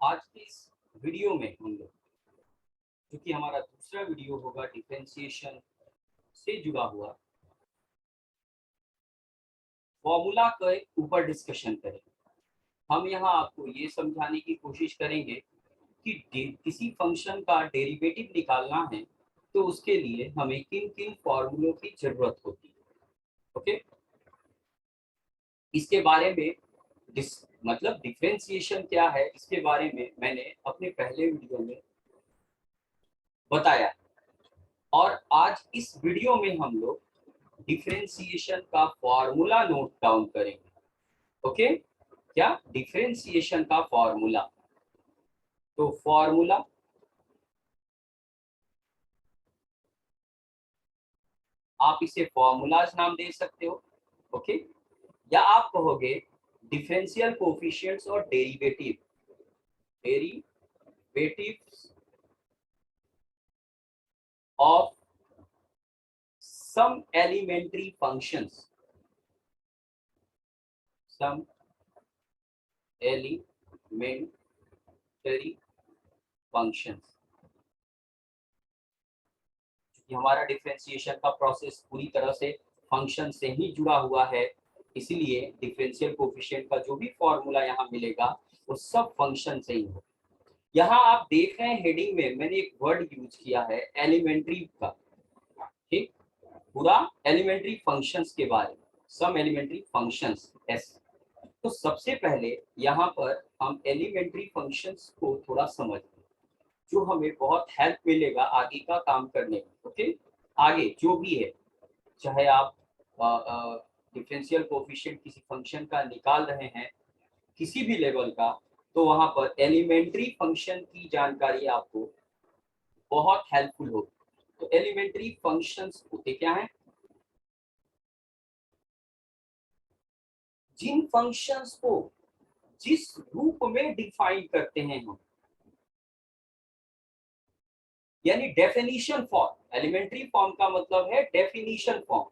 आज के इस वीडियो में हम लोग, क्योंकि हमारा दूसरा वीडियो होगा डिफरेंशिएशन से जुड़ा हुआ, फॉर्मूला के ऊपर डिस्कशन करेंगे। हम यहाँ आपको ये समझाने की कोशिश करेंगे कि किसी फंक्शन का डेरिवेटिव निकालना है तो उसके लिए हमें किन किन फॉर्मूलों की जरूरत होती है। ओके, इसके बारे में मतलब डिफरेंशिएशन क्या है, इसके बारे में मैंने अपने पहले वीडियो में बताया और आज इस वीडियो में हम लोग डिफरेंशिएशन का फॉर्मूला नोट डाउन करेंगे। ओके, क्या डिफरेंशिएशन का फॉर्मूला, तो फॉर्मूला आप इसे फॉर्मूलाज नाम दे सकते हो। ओके, या आप कहोगे डिफरेंशियल कोफिशिएंट्स और derivatives of some elementary functions, some elementary functions. हमारा डिफरेंशिएशन का प्रोसेस पूरी तरह से फंक्शन से ही जुड़ा हुआ है, इसलिए डिफरेंशियल कोफिशिएंट का जो भी फॉर्मूला यहाँ मिलेगा वो सब फंक्शन से ही हो। यहाँ आप देख रहे हैं हेडिंग में मैंने एक वर्ड यूज किया है एलिमेंट्री का, ठीक, पूरा एलिमेंट्री फंक्शंस के बारे में, सम एलिमेंट्री फंक्शंस एस। तो सबसे पहले यहाँ पर हम एलिमेंट्री फंक्शंस को थोड़ा समझते हैं, जो हमें बहुत हेल्प मिलेगा आगे का काम करने में। ओके, आगे जो भी है, चाहे आप डिफरेंशियल कोफिशिएंट किसी फंक्शन का निकाल रहे हैं किसी भी लेवल का, तो वहां पर एलिमेंट्री फंक्शन की जानकारी आपको बहुत हेल्पफुल होगी। तो एलिमेंट्री फंक्शंस होते क्या हैं? जिन फंक्शंस को जिस रूप में डिफाइन करते हैं हम, यानी डेफिनेशन फॉर्म। एलिमेंट्री फॉर्म का मतलब है डेफिनेशन फॉर्म।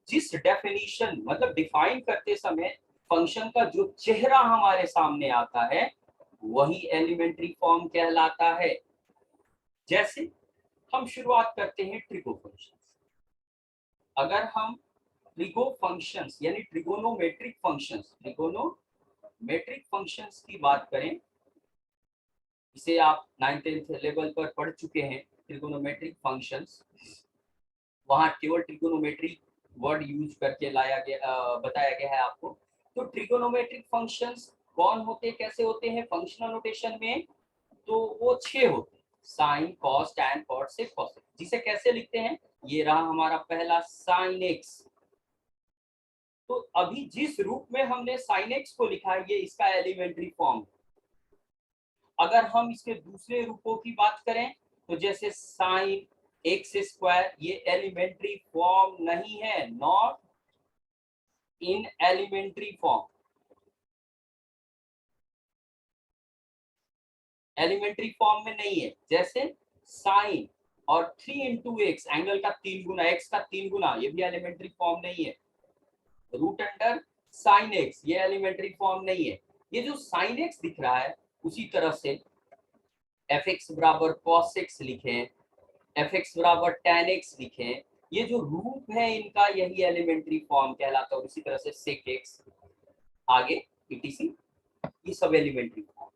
जिस डेफिनेशन मतलब डिफाइन करते समय फंक्शन का जो चेहरा हमारे सामने आता है वही एलिमेंट्री फॉर्म कहलाता है। जैसे हम शुरुआत करते हैं ट्रिगो फंक्शन। अगर हम ट्रिगो फंक्शंस यानी ट्रिगोनोमेट्रिक फंक्शंस की बात करें, इसे आप 9th-10th लेवल पर पढ़ चुके हैं। ट्रिगोनोमेट्रिक फंक्शंस, वहां केवल ट्रिगोनोमेट्री वर्ड यूज करके बताया गया है आपको। तो ट्रिगोनोमेट्रिक फंक्शंस कौन होते, कैसे होते हैं फंक्शनल नोटेशन में? तो वो 6 होते हैं, साइन, कॉस, टैन, कॉट, सेक, कॉसेक। जिसे कैसे लिखते हैं? ये रहा हमारा पहला साइन एक्स। तो अभी जिस रूप में हमने साइन एक्स को लिखा है ये इसका एलिमेंट्री फॉर्म। अगर हम इसके दूसरे रूपों की बात करें तो जैसे साइन एक्स स्क्वायर, ये एलिमेंट्री फॉर्म नहीं है, not in elementary form. Elementary form में नहीं है। जैसे साइन और 3 इंटू एक्स, एंगल का 3 गुना, एक्स का 3 गुना, ये भी एलिमेंट्री फॉर्म नहीं है। रूट अंडर साइन एक्स, ये एलिमेंट्री फॉर्म नहीं है। ये जो साइन एक्स दिख रहा है उसी तरह से एफ एक्स बराबर कॉस एक्स लिखें, एफ एक्स बराबर टैन एक्स लिखें, ये जो रूप है इनका यही एलिमेंट्री फॉर्म कहलाता है। और इसी तरह से सेक एक्स, आगे ईटीसी, ये सब एलिमेंट्री फॉर्म।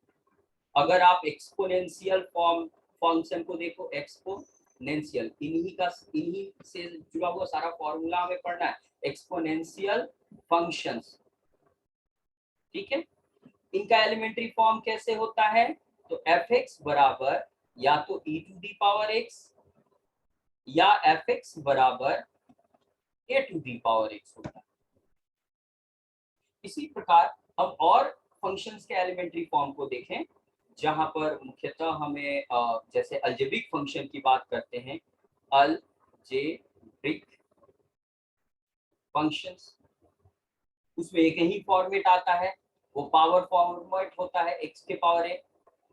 अगर आप एक्सपोनेंशियल फॉर्म फंक्शन को देखो, एक्सपोनेंशियल, इन्हीं से जुड़ा हुआ सारा फॉर्मूला हमें पढ़ना है, एक्सपोनेंशियल फंक्शंस। ठीक है, इनका एलिमेंट्री फॉर्म कैसे होता है? तो एफ एक्स बराबर या तो ई टू दी पावर एक्स या एफ एक्स बराबर ए टू दी पावर एक्स होता है। इसी प्रकार हम और फंक्शंस के एलिमेंट्री फॉर्म को देखें, जहां पर मुख्यतः हमें जैसे अलजेब्रिक फंक्शन की बात करते हैं, अलजेब्रिक फंक्शंस, उसमें एक ही फॉर्मेट आता है, वो पावर फॉर्मेट होता है एक्स के पावर ए।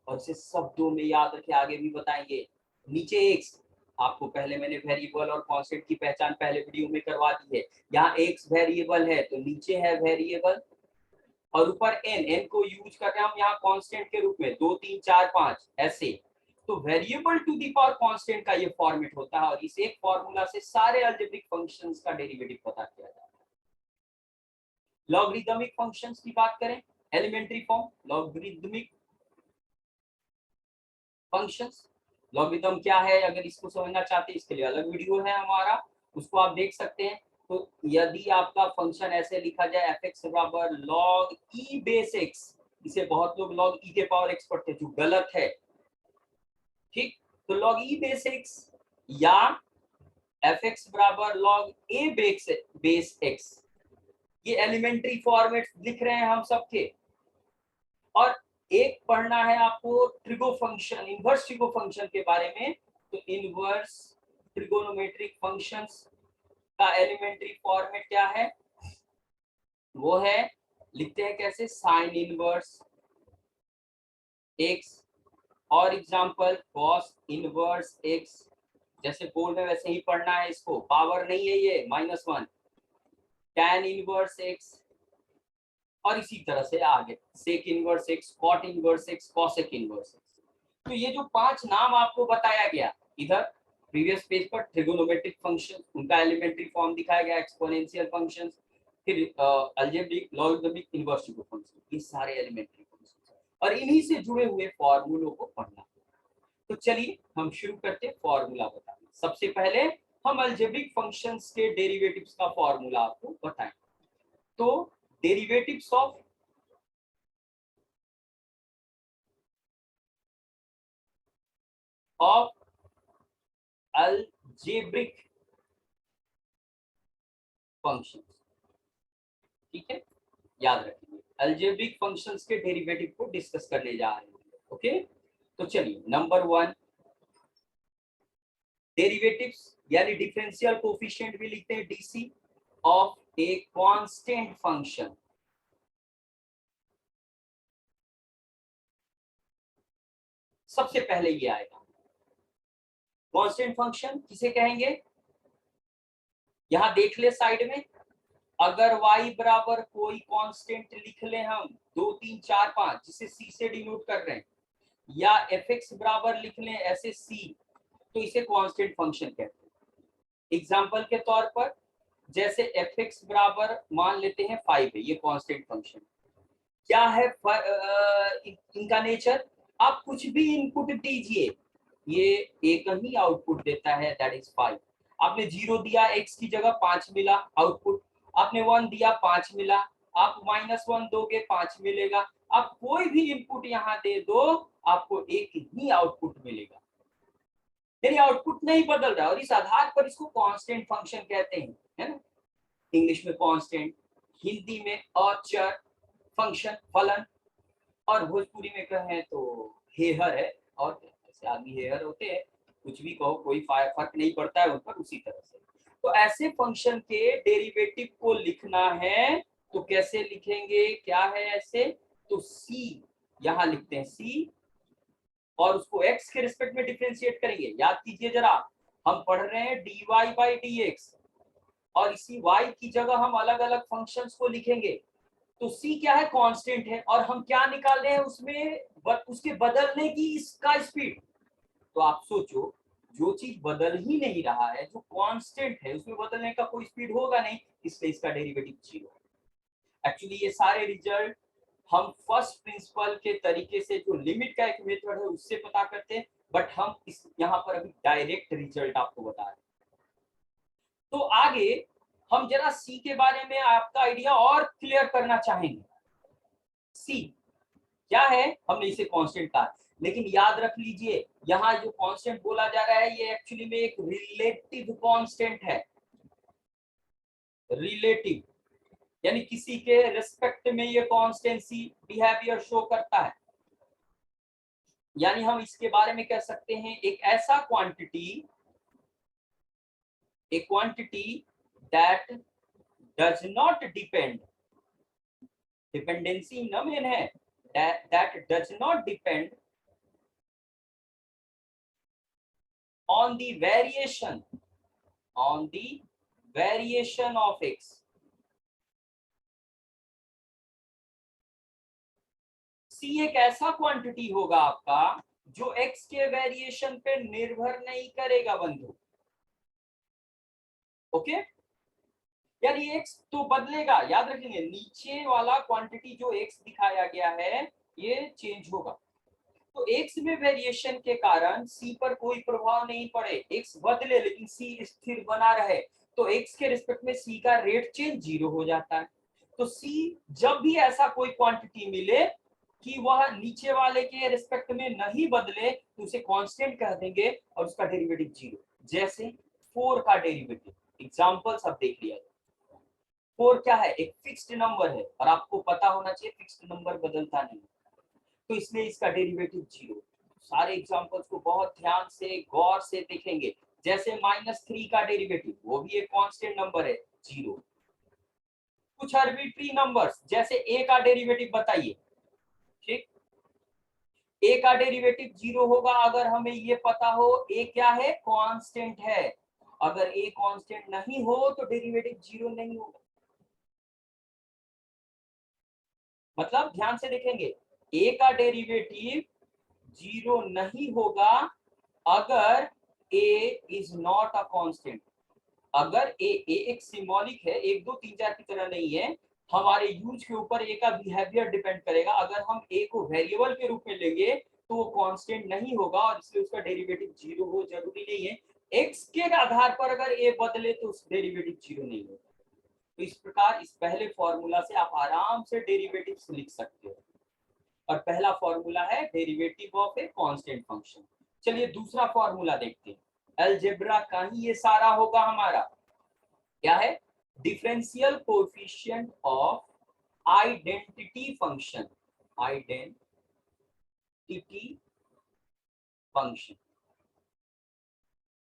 और इसे शब्दों में याद रखे, आगे भी बताएंगे। नीचे एक्स, आपको पहले मैंने वेरिएबल और कांस्टेंट की पहचान पहले वीडियो में करवा दी है। यहाँ एक्स वेरिएबल है तो नीचे है वेरिएबल, और ऊपर n को यूज कर रहे हैं हम यहाँ कांस्टेंट के रूप में 2 3 4 5 ऐसे। तो variable to the power constant का ये फॉर्मेट होता है और इस एक फॉर्मूला से सारे अलजेब्रिक फंक्शंस का डेरिवेटिव पता किया जाता है। लॉगरिदमिक फंक्शंस की बात करें, elementary form logarithmic functions. Logarithm क्या है, अगर इसको समझना चाहते हैं इसके लिए अलग वीडियो है हमारा, उसको आप देख सकते हैं। तो यदि आपका फंक्शन ऐसे लिखा जाए f(x) बराबर log e बेस x, इसे बहुत लोग log e के पावर x पढ़ते हैं जो गलत है, ठीक। तो log e बेस x या f(x) बराबर log a बेस x, ये एलिमेंट्री फॉर्मेट लिख रहे हैं हम सबके। और एक पढ़ना है आपको trigo function, inverse trigo function के बारे में। तो इनवर्स ट्रिगोनोमेट्रिक फंक्शंस का एलिमेंट्री फॉर्मेट क्या है, वो है, लिखते हैं कैसे, साइन इनवर्स x और एग्जांपल कॉस इनवर्स x। जैसे बोर्ड में वैसे ही पढ़ना है इसको, पावर नहीं है ये, -1 tan इनवर्स x और इसी तरह से आगे sec inverse x, cot inverse x, cosec inverse x। तो ये जो 5 नाम आपको बताया गया इधर प्रीवियस पेज पर, ट्रिगोनोमेट्रिक फंक्शन, उनका एलिमेंट्री फॉर्म दिखाया गया, एक्सपोनेंशियल फंक्शंस, फिर algebraic, logarithmic, inverse trigo function, ये सारे एलिमेंट्री फंक्शंस और इन्हीं से जुड़े हुए फॉर्मूलों को पढ़ना। तो चलिए हम शुरू करते हैं फॉर्मूला बताने। सबसे पहले हम अलजेब्रिक फंक्शंस के डेरिवेटिव्स का फॉर्मूला आपको बताएं। तो derivatives of algebraic functions, ठीक है, याद रखिए अलजेब्रिक फंक्शंस के डेरिवेटिव को डिस्कस करने जा रहे हैं। ओके, तो चलिए नंबर 1 डेरिवेटिव्स यानी डिफरेंशियल कोफिशिएंट भी लिखते हैं DC of a constant function. सबसे पहले ये आएगा कांस्टेंट फंक्शन किसे कहेंगे, यहां देख ले साइड में, अगर y बराबर कोई कांस्टेंट लिख ले हम 2 3 4 5 जिसे c से डिनोट कर रहे हैं, या f(x) बराबर लिख लें ऐसे c, तो इसे कांस्टेंट फंक्शन कहते हैं। एग्जांपल के तौर पर जैसे f(x) बराबर मान लेते हैं 5 है, ये कांस्टेंट फंक्शन। क्या है इनका नेचर, आप कुछ भी इनपुट दीजिए ये एक ही आउटपुट देता है, दैट इज 5। आपने 0 दिया x की जगह 5 मिला आउटपुट, आपने 1 दिया 5 मिला, आप -1 दोगे 5 मिलेगा, आप कोई भी इनपुट यहाँ दे दो आपको एक ही आउटपुट मिलेगा, यानी आउटपुट नहीं बदल रहा, और इस आधार पर इसको कांस्टेंट फंक्शन कहते हैं, है ना। इंग्लिश में कांस्टेंट, हिंदी में अचर, फंक्शन फलन, और भोजपुरी में कहें तो हेहर है। और जैसे आदमी हेहर होते हैं, कुछ भी कहो कोई फर्क नहीं पड़ता है उन पर, उसी तरह से। तो ऐसे फंक्शन के डेरिवेटिव को लिखना है तो कैसे लिखेंगे, क्या है ऐसे, तो c यहां लिखते हैं c और उसको x के रिस्पेक्ट में डिफरेंशिएट करेंगे। याद कीजिए जरा, हम पढ़ रहे हैं dy/dx और इसी y की जगह हम अलग अलग फंक्शंस को लिखेंगे। तो c क्या है, कांस्टेंट है, और हम क्या निकाल रहे हैं उसमें, उसके बदलने की इसका स्पीड। तो आप सोचो, जो चीज बदल ही नहीं रहा है, जो कांस्टेंट है, उसमें बदलने का कोई स्पीड होगा नहीं, इसलिए इसका डेरिवेटिव 0 है। एक्चुअली ये सारे रिजल्ट हम फर्स्ट प्रिंसिपल के तरीके से, जो लिमिट का एक मेथड है उससे पता करते हैं, बट हम इस यहाँ पर अभी डायरेक्ट रिजल्ट आपको बता रहे हैं। तो आगे हम जरा सी के बारे में आपका आइडिया और क्लियर करना चाहेंगे। सी क्या है, हमने इसे कांस्टेंट कहा, लेकिन याद रख लीजिए यहाँ जो कांस्टेंट बोला जा रहा है ये एक्चुअली में एक रिलेटिव कांस्टेंट है। रिलेटिव यानी किसी के रिस्पेक्ट में ये कांस्टेंसी बिहेवियर शो करता है, यानी हम इसके बारे में कह सकते हैं एक ऐसा quantity that does not depend, dependency न मेन है, that does not depend on the variation of x सी एक ऐसा क्वांटिटी होगा आपका जो एक्स के वेरिएशन पे निर्भर नहीं करेगा बंधु। ओके, यानी एक्स तो बदलेगा, याद रखेंगे नीचे वाला क्वांटिटी जो एक्स दिखाया गया है ये चेंज होगा। तो एक्स में वेरिएशन के कारण सी पर कोई प्रभाव नहीं पड़े, एक्स बदले लेकिन सी स्थिर बना रहे, तो एक्स के रिस्पेक्ट में सी का रेट चेंज 0 हो जाता है। तो सी जब भी ऐसा कोई क्वांटिटी मिले कि वह नीचे वाले के रिस्पेक्ट में नहीं बदले तो उसे कांस्टेंट कह देंगे और उसका डेरिवेटिव 0। जैसे 4 का डेरिवेटिव, एग्जांपल सब देख लिया। 4 क्या है, एक फिक्स्ड नंबर है और आपको पता होना चाहिए फिक्स्ड नंबर बदलता नहीं, तो इसलिए इसका डेरिवेटिव 0। सारे एग्जांपल्स को बहुत ध्यान से गौर से देखेंगे। जैसे -3 का डेरिवेटिव, वो भी एक कांस्टेंट नंबर है, 0। कुछ आर्बिट्री नंबर्स, जैसे a का डेरिवेटिव बताइए, ठीक, a का डेरिवेटिव 0 होगा अगर हमें ये पता हो a क्या है, कांस्टेंट है। अगर a कांस्टेंट नहीं हो तो डेरिवेटिव 0 नहीं होगा। मतलब ध्यान से देखेंगे, a का डेरिवेटिव 0 नहीं होगा अगर a is not a constant. अगर a एक सिंबॉलिक है, 1 2 3 4 की तरह नहीं है, हमारे यूज के ऊपर a का बिहेवियर डिपेंड करेगा। अगर हम a को वेरिएबल के रूप में लेंगे तो वो कांस्टेंट नहीं होगा और इसलिए उसका डेरिवेटिव 0 हो जरूरी नहीं है। x के आधार पर अगर a बदले तो उस डेरिवेटिव 0 नहीं होगा। तो इस प्रकार इस पहले फॉर्मूला से आप आराम से डेरिवेटिव्स लिख सकते हो। और पहला फॉर्मूला है derivative of a constant function. चलिए दूसरा फॉर्मूला देखते हैं। अलजेब्रा का ही ये सारा होगा हमारा। क्या है, differential coefficient of identity function. Identity function,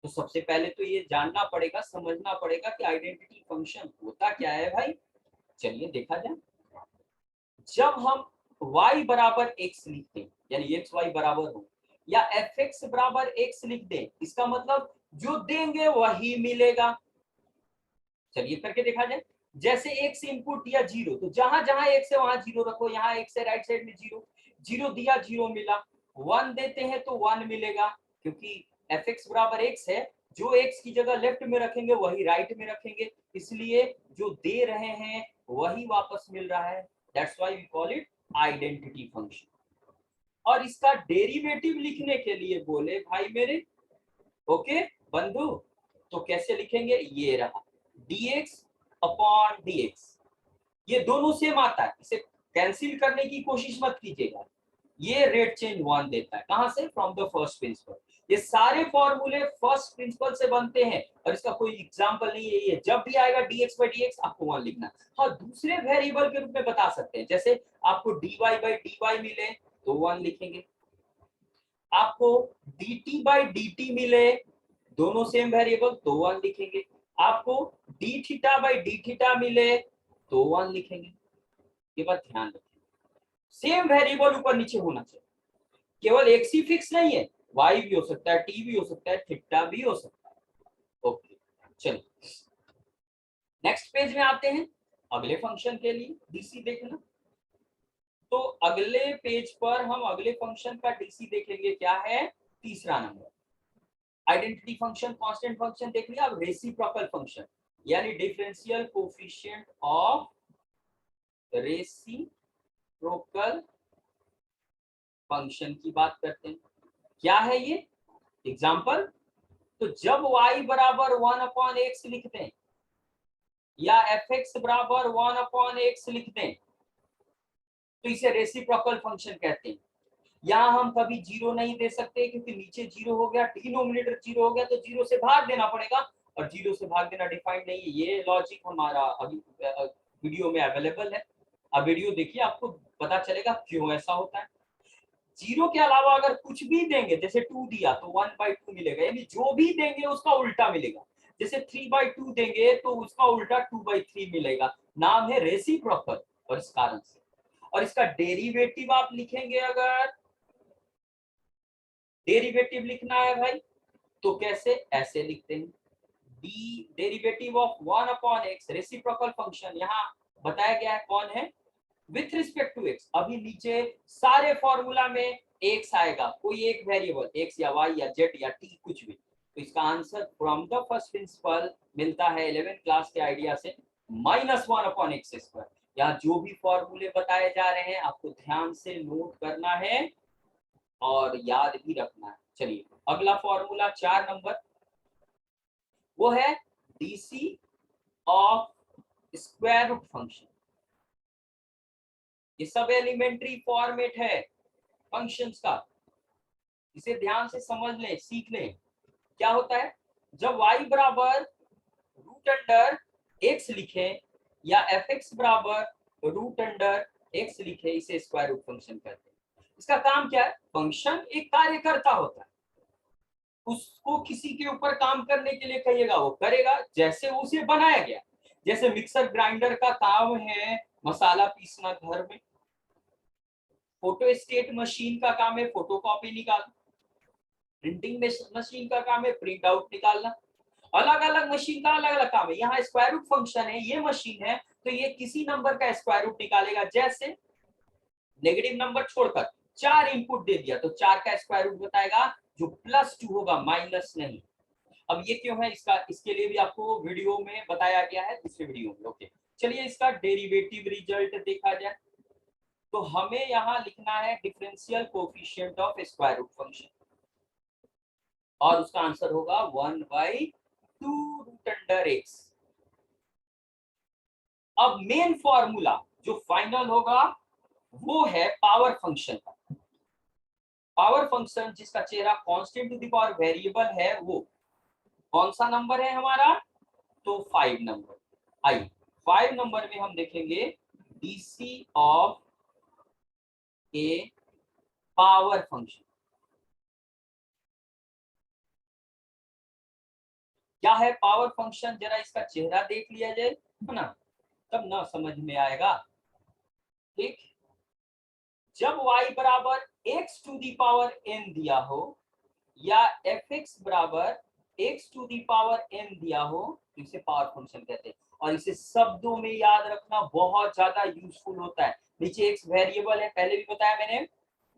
तो सबसे पहले तो ये जानना पड़ेगा, समझना पड़ेगा कि आइडेंटिटी फंक्शन होता क्या है भाई। चलिए देखा जाए। जब हम y बराबर x लिखते हैं, यानी x y बराबर हो, या fx बराबर x लिख दें, इसका मतलब जो देंगे वही मिलेगा। चलिए करके देखा जाए। जैसे x इनपुट दिया 0, तो जहां जहां x है वहां 0 रखो, यहाँ x है राइट साइड में 0, 0 दिया 0 मिला। 1 देते हैं तो 1 मिलेगा, क्योंकि fx बराबर x है, जो x की जगह लेफ्ट में रखेंगे वही राइट में रखेंगे, इसलिए जो दे रहे हैं वही वापस मिल रहा है। That's why we call it identity function. और इसका डेरिवेटिव लिखने के लिए बोले भाई मेरे, ओके बंधु, तो कैसे लिखेंगे, ये रहा dx अपॉन dx। ये दोनों सेम आता है, इसे कैंसिल करने की कोशिश मत कीजिएगा। ये रेट चेंज 1 देता है, कहां से, फ्रॉम द फर्स्ट प्रिंसिपल। ये सारे फॉर्मूले फर्स्ट प्रिंसिपल से बनते हैं और इसका कोई एग्जांपल नहीं है। ये जब भी आएगा dx/dx आपको 1 लिखना। हाँ, दूसरे वेरिएबल के रूप में बता सकते हैं, जैसे आपको dy/dy मिले तो 1 लिखेंगे, आपको dt/dt मिले, दोनों सेम वेरिएबल तो 1 लिखेंगे, आपको dθ/dθ मिले तो 1 लिखेंगे। ये बात ध्यान रखें, सेम वेरिएबल ऊपर नीचे होना चाहिए, केवल x ही फिक्स नहीं है, y भी हो सकता है, t भी हो सकता है, थीटा भी हो सकता है। ओके, चलिए नेक्स्ट पेज में आते हैं अगले फंक्शन के लिए डीसी देखना। तो अगले पेज पर हम अगले फंक्शन का डीसी देखेंगे, क्या है, तीसरा number. Identity function, constant function देख लिया, अब रेसिप्रोकल फंक्शन यानी differential coefficient of reciprocal function की बात करते हैं। क्या है ये एग्जांपल, तो जब y बराबर 1/x लिख दें या fx बराबर 1/x लिख दें तो इसे रेसिप्रोकल फंक्शन कहते हैं। यहाँ हम कभी 0 नहीं दे सकते क्योंकि नीचे 0 हो गया, डिनोमिनेटर 0 हो गया, तो 0 से भाग देना पड़ेगा और 0 से भाग देना डिफाइंड नहीं है। ये लॉजिक हमारा अभी वीडियो में अवेलेबल है, अब वीडियो देखिए आपको पता चलेगा क्यों ऐसा होता है। 0 के अलावा अगर कुछ भी देंगे, जैसे 2 दिया तो 1/2 मिलेगा, यानी जो भी देंगे उसका उल्टा मिलेगा। जैसे 3/2 देंगे तो उसका उल्टा 2/3 मिलेगा। नाम है रेसिप्रोकल और इस कारण से। और इसका डेरिवेटिव आप लिखेंगे, अगर डेरिवेटिव लिखना है भाई तो कैसे, ऐसे लिखते हैं, D derivative of 1/x reciprocal function. यहाँ बताया गया है कौन है, विथ रिस्पेक्ट टू एक्स। अभी नीचे सारे फॉर्मूला में एक्स आएगा, कोई एक वेरिएबल एक्स या वाई या जेड या टी कुछ भी, तो इसका answer from the first principle मिलता है 11th क्लास के आइडिया से -1/x²। यहाँ जो भी फॉर्मूले बताए जा रहे हैं आपको ध्यान से नोट करना है और याद भी रखना है। चलिए अगला फॉर्मूला 4 नंबर, वो है DC of square root function. ये सब एलिमेंट्री फॉर्मेट है फंक्शंस का, इसे ध्यान से समझ लें, सीख लें। क्या होता है जब y बराबर रूट अंडर एक्स लिखे या fx बराबर रूट अंडर एक्स लिखे, इसे स्क्वायर रूट फंक्शन कहते हैं। इसका काम क्या है, फंक्शन एक कार्यकर्ता होता है, उसको किसी के ऊपर काम करने के लिए कहिएगा वो करेगा जैसे उसे बनाया गया। जैसे मिक्सर ग्राइंडर का काम है मसाला पीसना घर में, फोटोस्टेट मशीन का काम है फोटोकॉपी निकालना, प्रिंटिंग मशीन का काम है प्रिंट आउट निकालना। अलग अलग मशीन का अलग अलग काम है। यहाँ स्क्वायर रूट फंक्शन है, ये मशीन है तो ये किसी नंबर का स्क्वायर रूट निकालेगा। जैसे नेगेटिव नंबर छोड़कर 4 इनपुट दे दिया तो 4 का स्क्वायर रूट बताएगा, जो +2 होगा, माइनस नहीं। अब ये क्यों है, इसका इसके लिए भी आपको वीडियो में बताया गया है, दूसरे वीडियो में। ओके चलिए इसका डेरिवेटिव रिजल्ट देखा जाए तो हमें यहाँ लिखना है differential coefficient of square root function, और उसका आंसर होगा 1/2 रूट अंडर एक्स। अब मेन फॉर्मूला जो फाइनल होगा वो है पावर फंक्शन का। पावर फंक्शन जिसका चेहरा constant to the power variable है, वो कौन सा नंबर है हमारा, तो 5 नंबर। आइए 5 नंबर में हम देखेंगे DC of A power function. क्या है पावर फंक्शन, जरा इसका चेहरा देख लिया जाए, है ना, तब ना समझ में आएगा। ठीक, जब y बराबर x to the power n दिया हो या fx बराबर x to the power n दिया हो तो इसे पावर फंक्शन कहते हैं। और इसे शब्दों में याद रखना बहुत ज्यादा यूजफुल होता है। नीचे x वेरिएबल है, पहले भी बताया मैंने,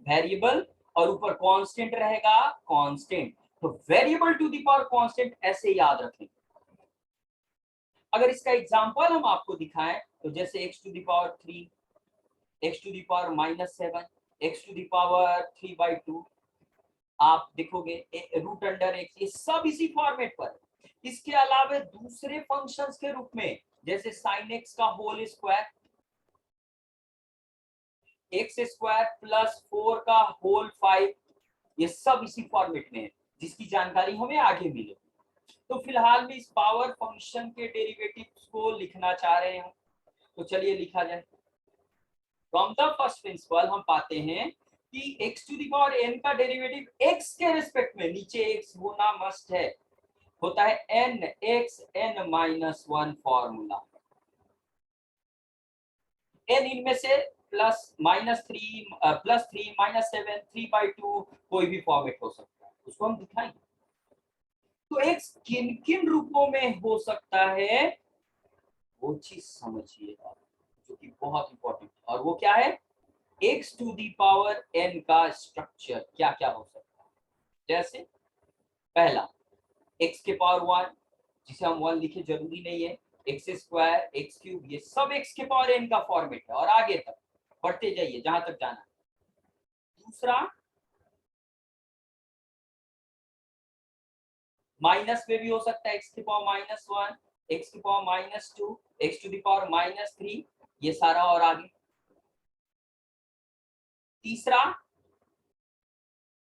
वेरिएबल, और ऊपर कांस्टेंट रहेगा, कांस्टेंट, तो variable to the power constant ऐसे याद रखें। अगर इसका एग्जांपल हम आपको दिखाएं तो जैसे x to the power 3, x to the power -7, x to the power 3/2, आप देखोगे रूट अंडर एक्स, ये सब इसी फॉर्मेट पर। इसके अलावा दूसरे फंक्शंस के रूप में जैसे साइन एक्स का होल स्क्वायर, एक्स स्क्वायर +4 का होल 5, ये सब इसी फॉर्मेट में है, जिसकी जानकारी हमें आगे मिले। तो फिलहाल में इस पावर फंक्शन के डेरिवेटिव्स को लिखना चाह रहे हैं, तो चलिए लिखा जाए। फ्रॉम द फर्स्ट प्रिंसिपल हम पाते हैं कि x to the power n का डेरिवेटिव x के रिस्पेक्ट में, नीचे x होना मस्ट है, होता है n x n-1 formula. n इनमें से +3 -7 3/2 कोई भी फॉर्मेट हो सकता है, उसको हम दिखाएंगे। तो x किन किन रूपों में हो सकता है वो चीज समझिएगा, जो कि बहुत इंपॉर्टेंट है, और वो क्या है, x to the power n का स्ट्रक्चर क्या क्या हो सकता है। जैसे पहला x के पावर 1, जिसे हम 1 लिखे जरूरी नहीं है, एक्स स्क्वायर एक्स क्यूब, ये सब x के पावर n का फॉर्मेट है, और आगे तक बढ़ते जाइए जहां तक जाना है। दूसरा माइनस में भी हो सकता है, x की पावर -1, x की power -2, x to the power -3, ये सारा और आगे। तीसरा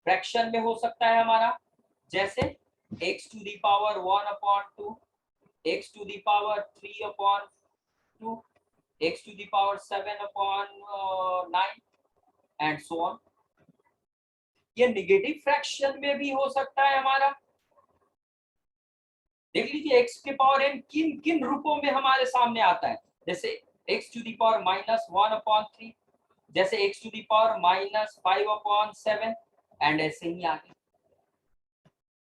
फ्रैक्शन में हो सकता है हमारा, जैसे x to the power 1/2, x to the power 3/2, x to the power 7/9 and so on. ये नेगेटिव फ्रैक्शन में भी हो सकता है हमारा। देख लीजिए x के पावर n किन किन रूपों में हमारे सामने आता है, जैसे x टू दी पावर -1/3, जैसे x to the power -5/7, and ऐसे ही आगे।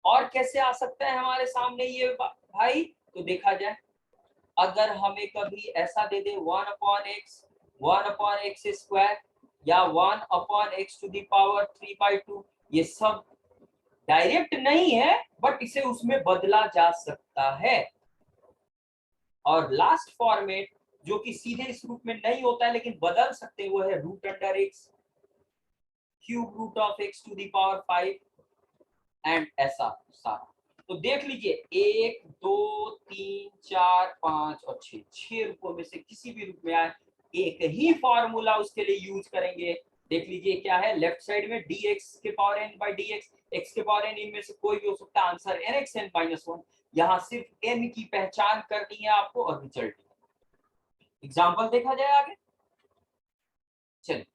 और कैसे आ सकता है हमारे सामने ये भाई, तो देखा जाए, अगर हमें कभी ऐसा दे दे 1/x 1/x² या 1/x⁴/2, ये सब डायरेक्ट नहीं है बट इसे उसमें बदला जा सकता है। और लास्ट फॉर्मेट जो कि सीधे इस रूप में नहीं होता है लेकिन बदल सकते हैं वो है √x³ एंड ऐसा सारा। तो देख लीजिए 1 2 3 4 5 और 6 रूपों में से किसी भी रूप में आए एक ही फॉर्मूला उसके लिए यूज करेंगे। देख लीजिए क्या है, लेफ्ट साइड में dx⁴n/dx, x⁴n इनमें से कोई भी हो सकता है, आंसर nxn-1। यहाँ सिर्फ n की पहचान करनी है आपको और रिजल्ट। एग्जाम्पल देखा जाए आगे। चलिए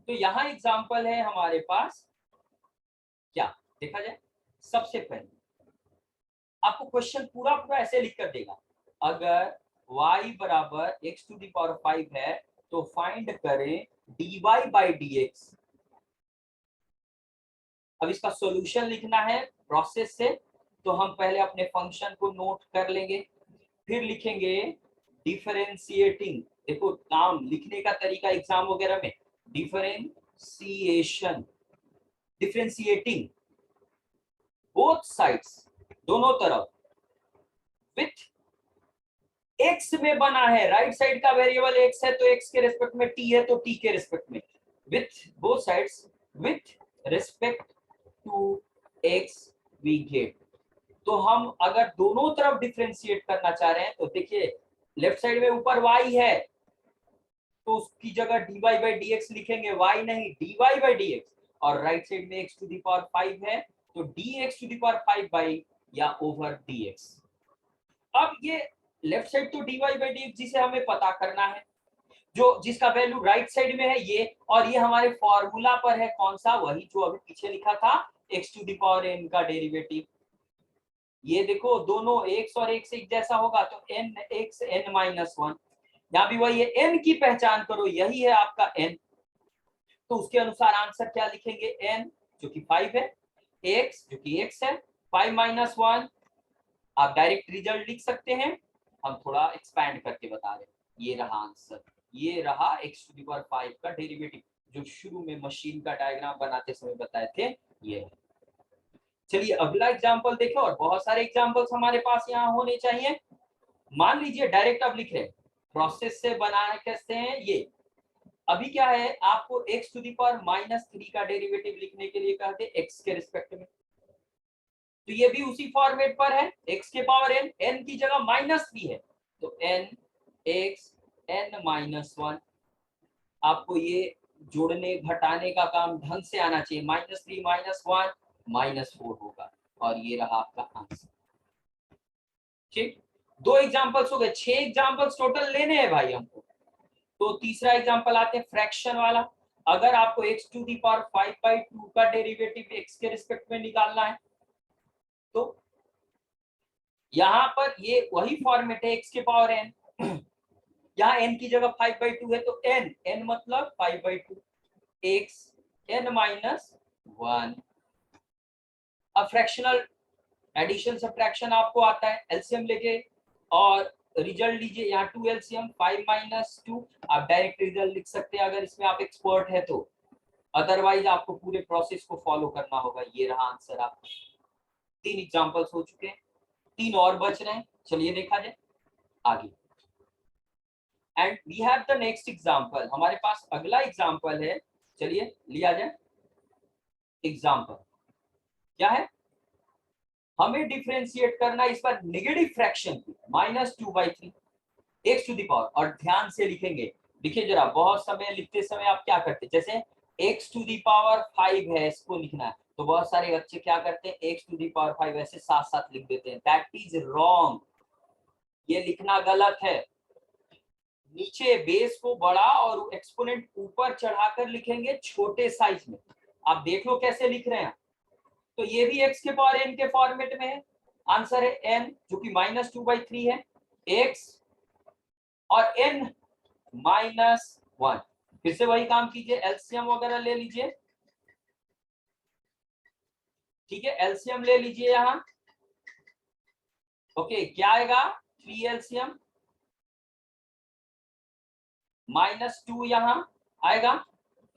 तो यहाँ एग्जाम्पल है हमारे पास, क्या देखा जाए। सबसे पहले आपको क्वेश्चन पूरा पूरा ऐसे लिख कर देगा, अगर y बराबर x⁵ है तो फाइंड करें dy/dx। अब इसका सॉल्यूशन लिखना है प्रोसेस से, तो हम पहले अपने फंक्शन को नोट कर लेंगे, फिर लिखेंगे डिफरेंशिएटिंग। देखो नाम लिखने का तरीका एग्जाम वगैरह में, डिफरेंशिएटिंग बोथ साइड्स, दोनों तरफ, विथ x में बना है, राइट साइड का वेरिएबल x है तो x के रिस्पेक्ट में t है तो t के रिस्पेक्ट में, with both sides with respect to x we get. तो हम अगर दोनों तरफ डिफरेंशिएट करना चाह रहे हैं तो देखिए लेफ्ट साइड में ऊपर y है तो उसकी जगह dy/dx लिखेंगे, y नहीं dy/dx, और राइट साइड में x⁵ है तो dx⁵ या ओवर dx। अब ये लेफ्ट साइड तो dy/dx जिसे हमें पता करना है, जो जिसका वैल्यू राइट साइड में है ये, और ये हमारे फॉर्मूला पर है कौन सा, वही जो अभी पीछे लिखा था x⁴n का डेरिवेटिव। ये देखो दोनों x और x एक जैसा होगा तो nxn-1, यहाँ भी वही है, n की पहचान करो, यही है आपका n। तो उसके अनुसार आंसर क्या लिखेंगे, n जो कि 5 है, x जो कि x है, 5 - 1। आप डायरेक्ट रिजल्ट लिख सकते हैं, हम थोड़ा एक्सपैंड करके बता रहे हैं। ये रहा आंसर, ये रहा x⁵ का डेरिवेटिव जो शुरू में मशीन का डायग्राम बनाते समय बताए थे, ये है। चलिए अगला एग्जांपल देखें, और बहुत सारे एग्जांपल्स हमारे पास यहाँ होने चाहिए। मान लीजिए डायरेक्ट अब लिख रहे हैं, प्रोसेस से बनाए कैसे हैं ये। अभी क्या है, आपको x⁻³ का डेरिवेटिव लिखने के लिए कहते हैं x के रिस्पेक्ट में, तो ये भी उसी फॉर्मेट पर है, x के पावर n, n की जगह -3 है तो nxn-1। आपको ये जोड़ने घटाने का काम ढंग से आना चाहिए, -3 -1 -4 होगा, और ये रहा आपका आंसर। ठीक, 2 एग्जांपल्स हो गए, 6 एग्जांपल्स टोटल लेने हैं भाई हमको। तो तीसरा एग्जांपल आते हैं फ्रैक्शन वाला। अगर आपको x⁵ का डेरिवेटिव x के रिस्पेक्ट में निकालना है तो यहाँ पर ये वही फॉर्मेट है, x के पावर n, यहाँ n की जगह 5/2 है तो n मतलब 5/2, x n-1। अब फ्रैक्शनल एडिशन सब्ट्रैक्शन आपको आता है, एलसीएम लेके और रिजल्ट लीजिए, यहाँ 2 एलसीएम 5 - 2। आप डायरेक्ट रिजल्ट लिख सकते हैं अगर इसमें आप एक्सपर्ट है तो, अदरवाइज आपको पूरे प्रोसेस को फॉलो करना होगा। ये रहा आंसर आपका। 3 एग्जांपल्स हो चुके हैं, 3 और बच रहे हैं, चलिए देखा जाए आगे। And we have the next example, हमारे पास अगला एग्जांपल है, चलिए लिया जाए। एग्जांपल क्या है, हमें डिफरेंशिएट करना इस बार नेगेटिव फ्रैक्शन की, -2/3 x⁴, और ध्यान से लिखेंगे। देखिए जरा, बहुत समय लिखते समय आप क्या करते हैं, जैसे x⁵ है, इसको लिखना है तो बहुत सारे बच्चे क्या करते हैं, x⁵ ऐसे साथ साथ लिख देते हैं, दैट इज रॉन्ग, ये लिखना गलत है। नीचे बेस को बड़ा और एक्सपोनेंट ऊपर चढ़ाकर लिखेंगे छोटे साइज में। आप देख लो कैसे लिख रहे हैं, तो ये भी x के पावर n के फॉर्मेट में है, आंसर है n जो कि -2/3 है, x और n-1। फिर से वही काम कीजिए, एलसीएम वगैरह ले लीजिए, ठीक है, एलसीएम ले लीजिए यहाँ। ओके, क्या आएगा, 3 एलसीएम -2 यहाँ आएगा,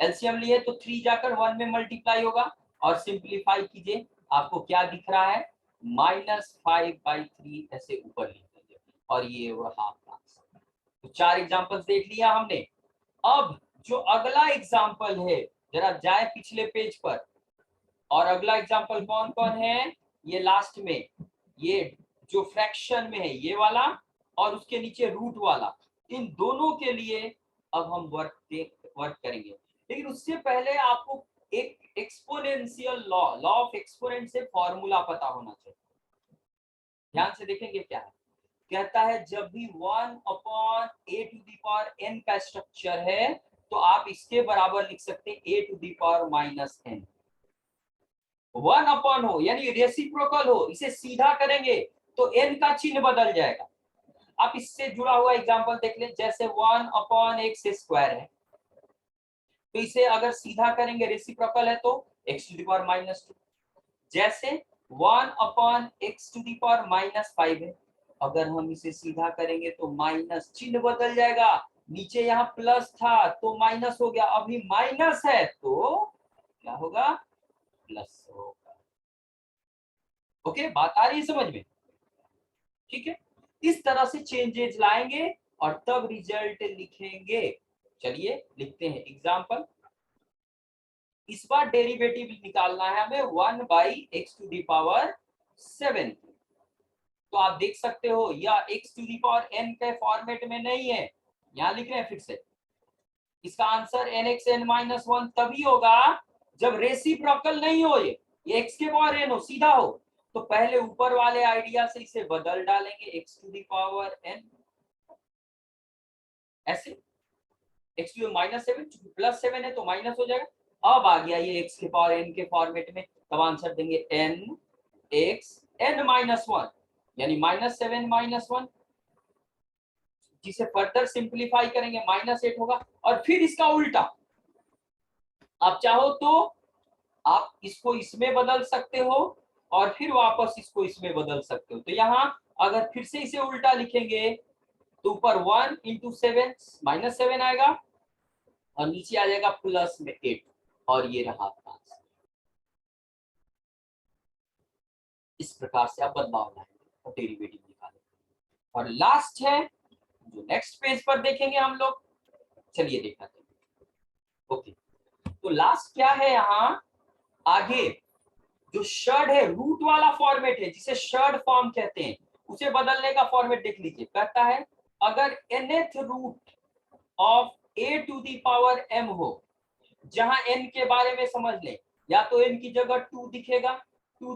एलसीएम लिए तो 3 जाकर 1 में मल्टीप्लाई होगा और सिंप्लीफाई कीजिए, आपको क्या दिख रहा है, -5/3 ऐसे ऊपर लिख दीजिए और ये वो हाफ आंसर। तो 4 एग्जांपल्स देख लिया हमने। अब जो अगला एग्जांपल है, जरा जाए पिछले पेज पर, और अगला एग्जांपल कौन कौन है, ये लास्ट में, ये जो फ्रैक्शन में है ये वाला और उसके नीचे रूट वाला, इन दोनों के लिए अब हम वर्क करेंगे। लेकिन उससे पहले आपको एक एक्सपोनेंशियल लॉ ऑफ एक्सपोनेंट से फॉर्मूला पता होना चाहिए। ध्यान से देखेंगे क्या है, कहता है जब भी 1/a⁴n का स्ट्रक्चर है तो आप इसके बराबर लिख सकते हैं a⁻⁻n। 1 हो यानी रेसिप्रोकल हो, इसे सीधा करेंगे तो n का चिन्ह बदल जाएगा। आप इससे जुड़ा हुआ एग्जांपल देख लें, जैसे 1/x² है, तो इसे अगर सीधा करेंगे रेसिप्रोकल है तो x⁻²। जैसे 1/x⁻⁵ है, अगर हम इसे सीधा करेंगे तो माइनस चिन्ह बदल जाएगा, नीचे यहाँ प्लस था तो माइनस हो गया, अभी माइनस है तो क्या होगा, प्लस होगा। ओके, बात आ रही है समझ में? ठीक है, इस तरह से चेंजेस लाएंगे और तब रिजल्ट लिखेंगे। चलिए लिखते हैं एग्जांपल। इस बार डेरिवेटिव निकालना है हमें 1/x⁷। तो आप देख सकते हो यह x⁴n के फॉर्मेट में नहीं है, यहाँ लिख रहे हैं फिर से। इसका आंसर nxn-1 तभी होगा जब रेसिप्रोकल नहीं हो, ये x के पावर n हो, सीधा हो। तो पहले ऊपर वाले आइडिया से इसे बदल डालेंगे x⁴n ऐसे, x⁻⁷, +7 है तो माइनस हो जाएगा। अब आ गया ये x के पावर n के फॉर्मेट में, तब आंसर देंगे nxn-1 यानी -7 - 1, जिसे फर्दर सिंपलीफाई करेंगे -8 होगा। और फिर इसका उल्टा, आप चाहो तो आप इसको इसमें बदल सकते हो और फिर वापस इसको इसमें बदल सकते हो। तो यहाँ अगर फिर से इसे उल्टा लिखेंगे तो ऊपर 1 × 7 -7 आएगा और नीचे आ जाएगा प्लस में 8 और ये रहा आंसर। इस प्रकार से आप बदलाव लाएंगे और डेरिवेटिव निकालेंगे। और लास्ट है जो नेक्स्ट पेज पर देखेंगे हम लोग, चलिए देखते हैं। ओके, तो लास्ट क्या है, यहाँ आगे जो शर्ड है, रूट वाला फॉर्मेट है जिसे शर्ड फॉर्म कहते हैं, उसे बदलने का फॉर्मेट देख लीजिए। कहता है अगर nth रूट ऑफ a⁻m हो, जहां n के बारे में समझ लें, या तो n की जगह 2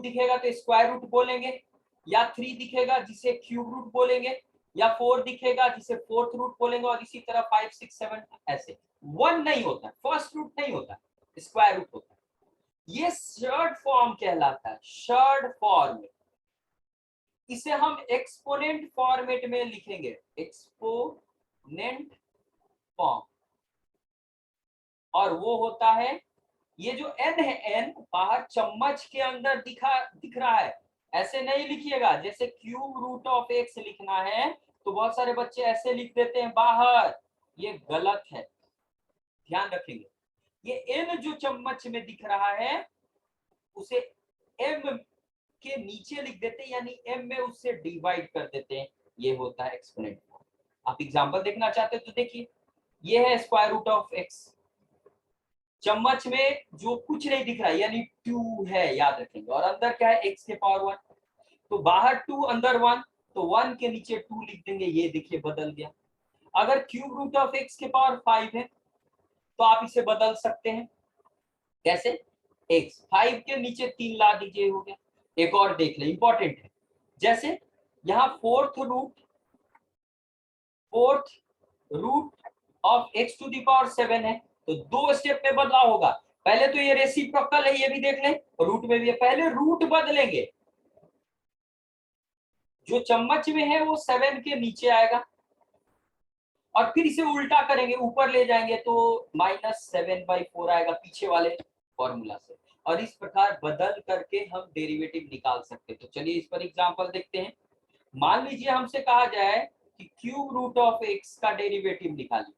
दिखेगा तो स्क्वायर रूट बोलेंगे, या 3 दिखेगा जिसे क्यूब रूट बोलेंगे, या 4 दिखेगा जिसे फोर्थ रूट बोलेंगे, और इसी तरह 5 6 7 ऐसे। 1 नहीं होता, फर्स्ट रूट नहीं होता, स्क्वायर रूट होता है। ये शर्ड फॉर्म कहलाता है, शर्ड फॉर्म। इसे हम एक्सपोनेंट फॉर्मेट में लिखेंगे, एक्सपोनेंट फॉर्म। और वो होता है, ये जो n है, n बाहर चम्मच के अंदर दिख रहा है, ऐसे नहीं लिखिएगा। जैसे क्यूब रूट ऑफ x लिखना है तो बहुत सारे बच्चे ऐसे लिख देते हैं बाहर, ये गलत है, ध्यान रखेंगे। ये n जो चम्मच में दिख रहा है उसे m के नीचे लिख देते हैं, यानी m में उससे डिवाइड कर देते हैं, ये होता है एक्सपोनेंट फॉर्म। आप एग्जांपल देखना चाहते हो तो देखिए, ये है स्क्वायर रूट ऑफ x, चम्मच में जो कुछ नहीं दिख रहा है यानी 2 है, याद रखेंगे, और अंदर क्या है x के पावर 1, तो बाहर 2 अंदर 1, तो 1 के नीचे 2 लिख देंगे, ये देखिए बदल गया। अगर क्यूब रूट ऑफ x के पावर 5 है तो आप इसे बदल सकते हैं, कैसे, x 5 के नीचे 3 ला दीजिए, हो गया। एक और देख ले, इंपॉर्टेंट है, जैसे यहाँ फोर्थ रूट ऑफ x⁷ है, तो 2 स्टेप में बदलाव होगा। पहले तो ये रेसिप्रोकल है, ये भी देख लें, रूट में भी है, पहले रूट बदलेंगे, जो चम्मच में है वो 7 के नीचे आएगा, और फिर इसे उल्टा करेंगे, ऊपर ले जाएंगे तो -7/4 आएगा पीछे वाले फॉर्मूला से। और इस प्रकार बदल करके हम डेरिवेटिव निकाल सकते हैं। तो चलिए इस पर एग्जांपल देखते हैं। मान लीजिए हमसे कहा जाए कि क्यूब रूट ऑफ x का डेरिवेटिव निकालिए,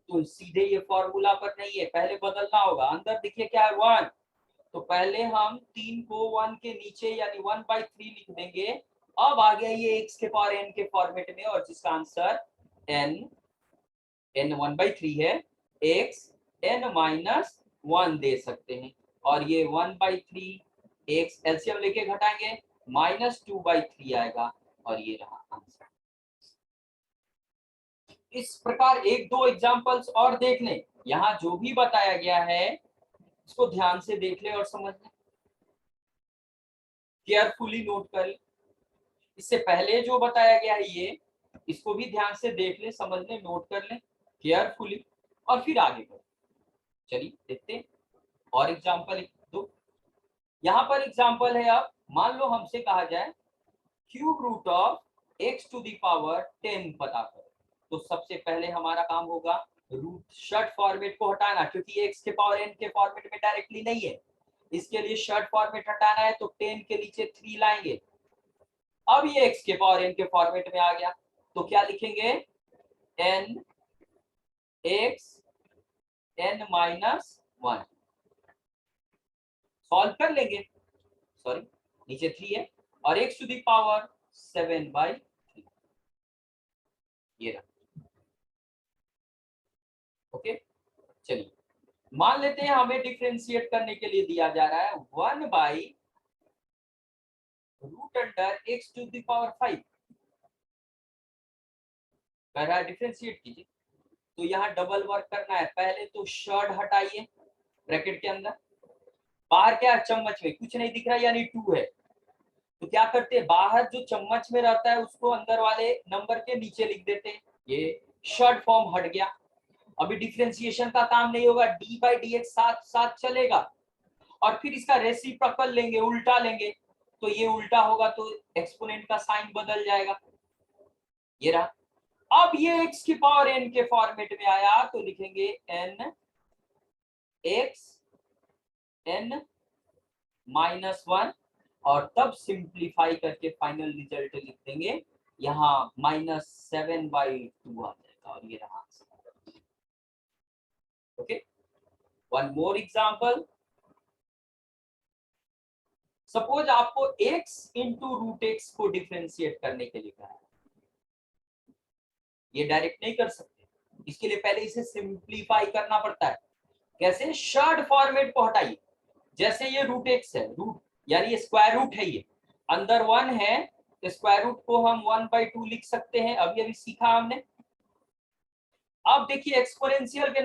तो सीधे ये फॉर्मूला पर नहीं है, पहले बदलना होगा। अंदर देखिए क्या है 1, तो पहले हम 3 को 1 के नीचे यानी 1/3 लिख देंगे। अब आ गया ये x के पावर n के फॉर्मेट में, और जिसका आंसर n 1/3 है, x n माइनस 1 दे सकते हैं। और ये 1/3 x एलसीएम लेके घटाएंगे -2/3 आएगा, और ये रहा आंसर। इस प्रकार एक दो एग्जांपल्स और देख लें। यहाँ जो भी बताया गया है इसको ध्यान से देख ले और समझ ले, केयरफुली नोट कर ले। इससे पहले जो बताया गया है ये, इसको भी ध्यान से देख ले, समझ ले, नोट कर ले केयरफुली, और फिर आगे बढ़े। चलिए देखते हैं और एग्जांपल एक दो। यहाँ पर एग्जांपल है, अब मान लो हमसे कहा जाए cube root of x to the power 10 पता करो। तो सबसे पहले हमारा काम होगा रूट शॉर्ट फॉर्मेट को हटाना, क्योंकि x के पावर n के फॉर्मेट में डायरेक्टली नहीं है। इसके लिए शॉर्ट फॉर्मेट हटाना है, तो 10 के नीचे 3 लाएंगे। अब ये x के पावर n के फॉर्मेट में आ गया, तो क्या लिखेंगे n x n minus 1। Solve कर लेंगे, सॉरी नीचे 3 है, और x टू द पावर 7/3 ये रहा। ओके, चलिए मान लेते हैं हमें डिफरेंशिएट करने के लिए दिया जा रहा है 1/√x टू द पावर 5 कह रहा है डिफरेंशिएट कीजिए। तो यहाँ डबल वर्क करना है। पहले तो शॉर्ट हटाइए ब्रैकेट के अंदर, बाहर क्या है चम्मच में कुछ नहीं दिख रहा यानी 2 है। तो क्या करते हैं, बाहर जो चम्मच में रहता है उसको अंदर वाले नंबर के नीचे लिख देते हैं। ये शॉर्ट फॉर्म हट गया। अभी डिफरेंशिएशन का काम नहीं होगा, d/dx साथ साथ चलेगा, और फिर इसका रेसिप्रोकल लेंगे, उल्टा लेंगे, तो ये उल्टा होगा तो एक्सपोनेंट का साइन बदल जाएगा। ये रहा। अब ये x की पावर n के फॉर्मेट में आया, तो लिखेंगे n x n माइनस 1, और तब सिंप्लीफाई करके फाइनल रिजल्ट लिख देंगे, यहाँ -7/2 आ जाएगा, और ये रहा answer. Okay, one more example. Suppose आपको x इंटू रूट एक्स को डिफरेंशिएट करने के लिए कहा है। ये डायरेक्ट नहीं कर सकते, इसके लिए पहले इसे सिंप्लीफाई करना पड़ता है। कैसे, शॉर्ट फॉर्मेट को हटाइए। जैसे ये रूट एक्स है, रूट यानी ये स्क्वायर रूट है, ये अंदर 1 है, तो स्क्वायर रूट को हम 1/2 लिख सकते हैं, अभी अभी सीखा हमने। अब देखिए एक्सपोनेंशियल के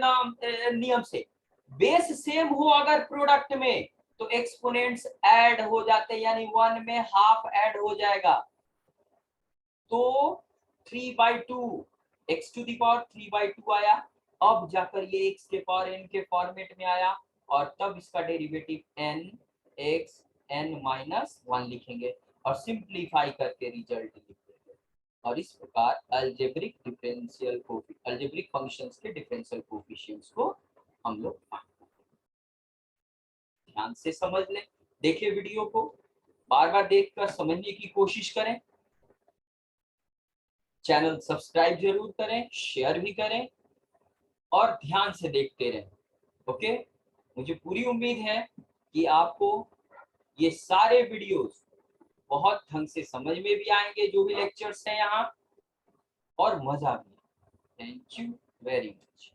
नियम से बेस सेम हो अगर प्रोडक्ट में, तो एक्सपोनेंट्स ऐड हो जाते हैं, यानी 1 में हाफ ऐड हो जाएगा। तो 3/2 x टू द पावर 3/2 आया। अब जाकर ये x के पावर n के फॉर्मेट में आया, और तब इसका derivative n x n minus 1 लिखेंगे, और सिंप्लीफाई करके रिजल्ट लिख देंगे। और इस प्रकार अलजेब्रिक डिफरेंशियल अलजेब्रिक फंक्शंस के डिफरेंशियल कोएफिशिएंट्स को हम लोग ध्यान से समझ लें। देखिए वीडियो को बार बार देखकर समझने की कोशिश करें। चैनल सब्सक्राइब जरूर करें, शेयर भी करें, और ध्यान से देखते रहें। ओके, मुझे पूरी उम्मीद है कि आपको ये सारे वीडियोस बहुत ढंग से समझ में भी आएंगे, जो भी लेक्चर्स हैं यहाँ, और मजा भी। Thank you very much.